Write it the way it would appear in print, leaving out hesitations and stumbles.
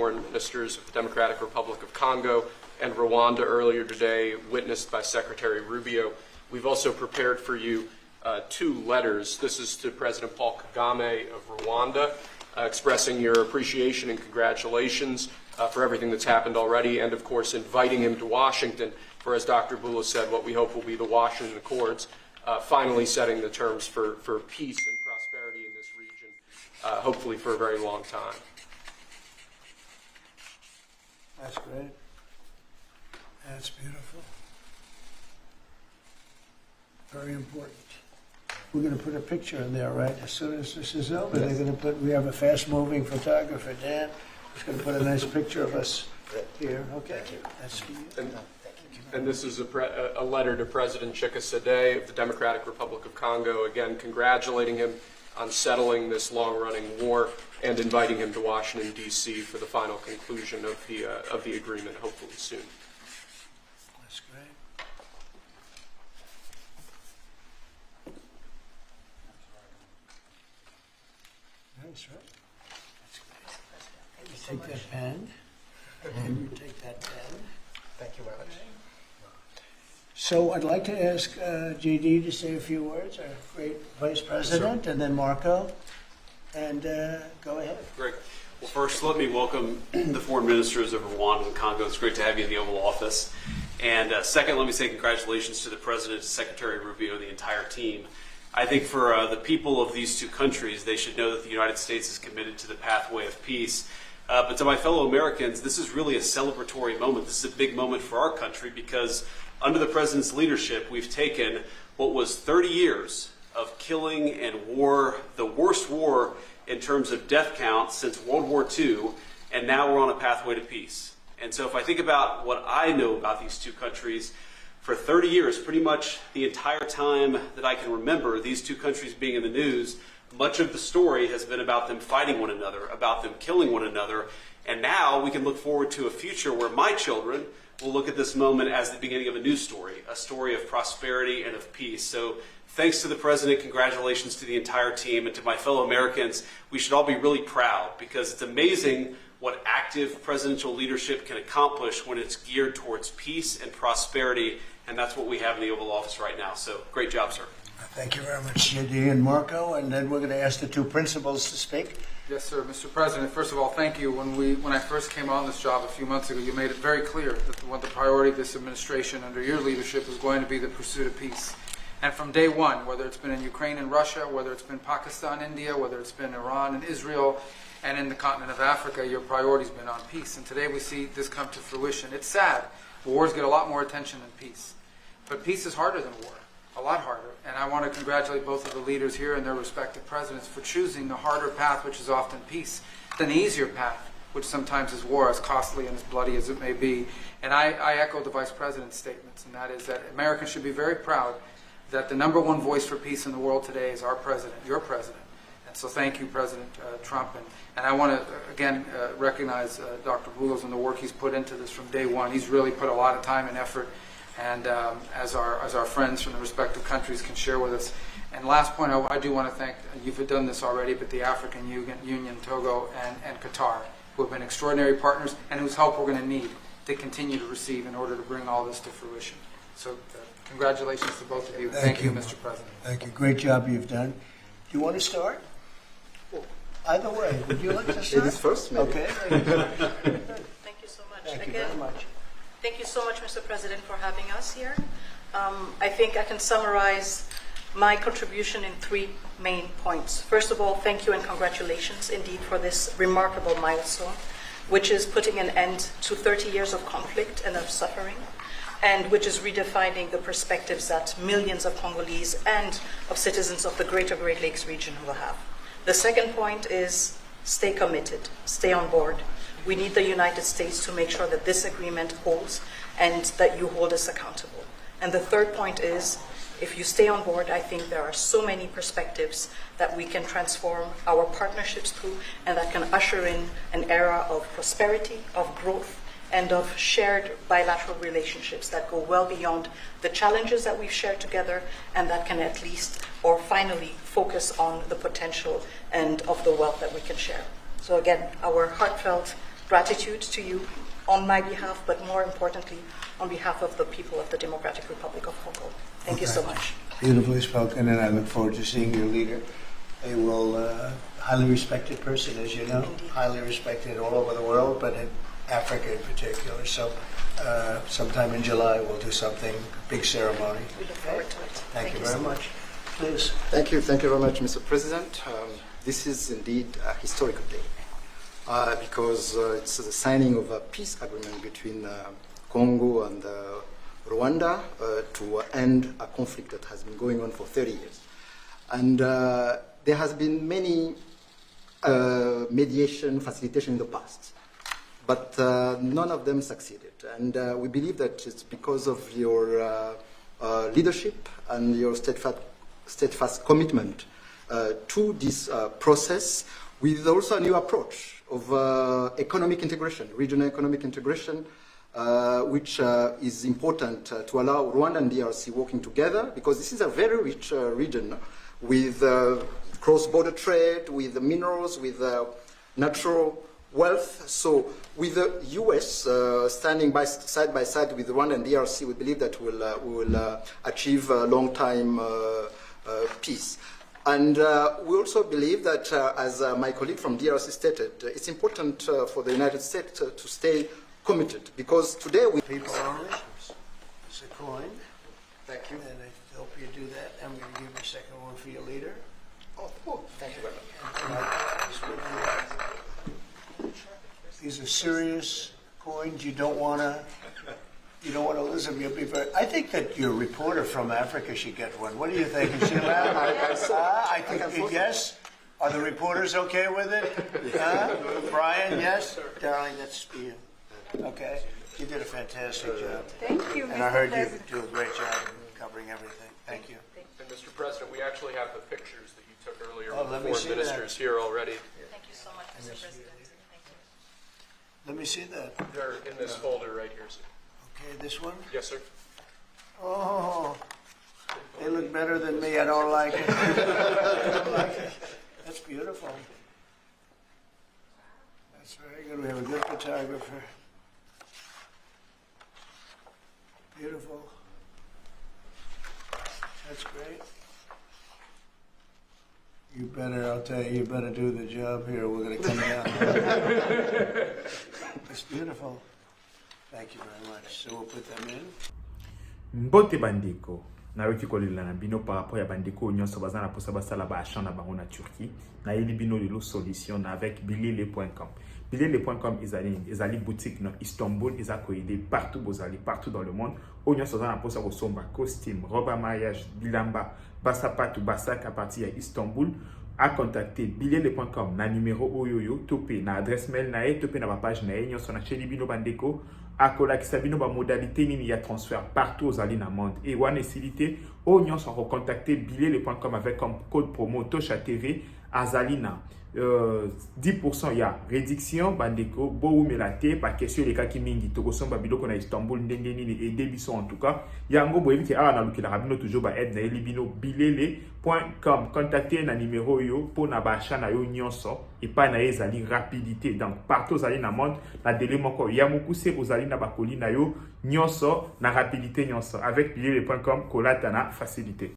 foreign ministers of the Democratic Republic of Congo and Rwanda earlier today, witnessed by Secretary Rubio. We've also prepared for you two letters. This is to President Paul Kagame of Rwanda, expressing your appreciation and congratulations for everything that's happened already, and of course inviting him to Washington for, as Dr. Bula said, what we hope will be the Washington Accords, finally setting the terms for peace and prosperity in this region, hopefully for a very long time. That's great. That's beautiful. Very important. We're going to put a picture in there, right? As soon as this is over, they're going to put, we have a fast-moving photographer, Dan, who's going to put a nice picture of us here. Okay. That's for you. And this is a letter to President Chikisade of the Democratic Republic of Congo, again congratulating him on settling this long-running war and inviting him to Washington, D.C. for the final conclusion of the agreement, hopefully soon. That's great. Nice, right? That's great. You take that pen, and you take that pen. Thank you very much. So I'd like to ask JD to say a few words, our great Vice President, and then Marco, and go ahead. Great. Well, first, let me welcome the foreign ministers of Rwanda and Congo. It's great to have you in the Oval Office. And second, let me say congratulations to the President, Secretary Rubio, and the entire team. I think for the people of these two countries, they should know that the United States is committed to the pathway of peace. But to my fellow Americans, this is really a celebratory moment. This is a big moment for our country because under the President's leadership, we've taken what was 30 years of killing and war, the worst war in terms of death count since World War II, and now we're on a pathway to peace. And so if I think about what I know about these two countries, for 30 years, pretty much the entire time that I can remember these two countries being in the news, much of the story has been about them fighting one another, about them killing one another, and now we can look forward to a future where my children will look at this moment as the beginning of a new story, a story of prosperity and of peace. So thanks to the President, congratulations to the entire team, and to my fellow Americans, we should all be really proud because it's amazing what active presidential leadership can accomplish when it's geared towards peace and prosperity, and that's what we have in the Oval Office right now. So great job, sir. Thank you very much, JD and Marco, and then we're going to ask the two principals to speak. Yes, sir. Mr. President, first of all, thank you. When I first came on this job a few months ago, you made it very clear that the priority of this administration under your leadership is going to be the pursuit of peace. And from day one, whether it's been in Ukraine and Russia, whether it's been Pakistan, India, whether it's been Iran and Israel, and in the continent of Africa, your priority's been on peace. And today we see this come to fruition. It's sad. Wars get a lot more attention than peace. But peace is harder than war, a lot harder. And I want to congratulate both of the leaders here and their respective presidents for choosing the harder path, which is often peace, than the easier path, which sometimes is war, as costly and as bloody as it may be. And I echo the Vice President's statements, and that is that Americans should be very proud that the #1 voice for peace in the world today is our President, your President. And so thank you, President Trump. And I want to, again, recognize Dr. Boulos and the work he's put into this from day one. He's really put a lot of time and effort, and as our friends from the respective countries can share with us. And last point, I do want to thank, you've done this already, but the African Union, Togo, and Qatar, who have been extraordinary partners and whose help we're going to need to continue to receive in order to bring all this to fruition. So congratulations to both of you. Thank you, Mr. President. Thank you. Great job you've done. Do you want to start? Either way. Would you like to start? Ladies first, maybe. Okay. Thank you so much. Thank you very much. Thank you so much, Mr. President, for having us here. I think I can summarize my contribution in 3 main points. First of all, thank you and congratulations indeed for this remarkable milestone, which is putting an end to 30 years of conflict and of suffering, and which is redefining the perspectives that millions of Congolese and of citizens of the greater Great Lakes region will have. The second point is stay committed, stay on board. We need the United States to make sure that this agreement holds and that you hold us accountable. And the third point is, if you stay on board, I think there are so many perspectives that we can transform our partnerships through and that can usher in an era of prosperity, of growth, and of shared bilateral relationships that go well beyond the challenges that we've shared together, and that can at least, or finally, focus on the potential and of the wealth that we can share. So again, our heartfelt gratitude to you on my behalf, but more importantly, on behalf of the people of the Democratic Republic of Congo. Thank you so much. Beautifully spoken, and I look forward to seeing your leader. A highly respected person, as you know, highly respected all over the world, but in Africa in particular. So sometime in July we'll do something, big ceremony. We look forward to it. Thank you so very much. Please. Thank you very much, Mr. President. This is indeed a historical day because it's the signing of a peace agreement between Congo and Rwanda to end a conflict that has been going on for 30 years. And there has been many mediation, facilitation in the past, but none of them succeeded. And we believe that it's because of your leadership and your steadfast commitment to this process, with also a new approach of economic integration, regional economic integration, which is important to allow Rwanda and DRC working together, because this is a very rich region with cross-border trade, with minerals, with natural wealth. So with the US standing side by side with Rwanda and DRC, we believe that we will achieve a long-time peace. And we also believe that, as my colleague from DRC stated, it's important for the United States to stay committed, because today we... People only. It's a coin. Thank you. And I hope you do that. I'm going to give you a second one for your leader. Oh, thank you very much. These are serious coins. You don't want to lose them. You'll be very... I think that your reporter from Africa should get one. What do you think? Is she allowed? I think yes. Are the reporters okay with it? Brian, yes? Darling, that's for you. Okay. You did a fantastic job. Thank you, And I heard you do a great job in covering everything. Thank you. And Mr. President, we actually have the pictures that you took earlier Oh, with let the me foreign see that. ministers here already. Thank you so much, Mr. President. Thank you. Let me see that. They're in this folder right here, sir. Okay, this one? Yes, sir. Oh, they look better than me. I don't like it. I don't like it. That's beautiful. That's very good. We have a good photographer. Beautiful. That's great. You better, I'll tell you, you better do the job here. We're going to come down. It's beautiful. Thank you very much. So we'll put them in. Mbote bandeko nayoki kolela na bino par rapport ya bandeko nyonso bazana posa basala ba achat na bango na Turquie na yeli bino lelo solution avec bilele.com. Bilele.com ezali boutique na Istanbul, ezako aider partout partout dans le monde. O nyonso bazana posa ko somba costume, robe à mariage, bilamba, basapatu, basak à partir ya Istanbul. À contacter bilele.com na numéro oyoyo topé na adresse mail na e topé na ba page na e nyonso na cheli bino bandeko akolakisa bino ba modalité nini ya transfert partout aux alines monde et wana esilité o nyonso recontacter bilele.com avec comme code promo Tosha TV azalina 10% ya réduction bandeko bo melate pa question les cas qui mingi to somba biloko na Istanbul ndenge nini et debiso en tout cas yango boyebi ke ala na lukila rabino toujours ba aide na elibino bilele.com contacter na numéro yo pour na ba achat na yo nyonso et pas na ezali rapidité donc partout aux alines monde na délai moko ya mukuse aux alines ba kolina yo nyonso na rapidité nyonso avec bilele.com kolata na facilité.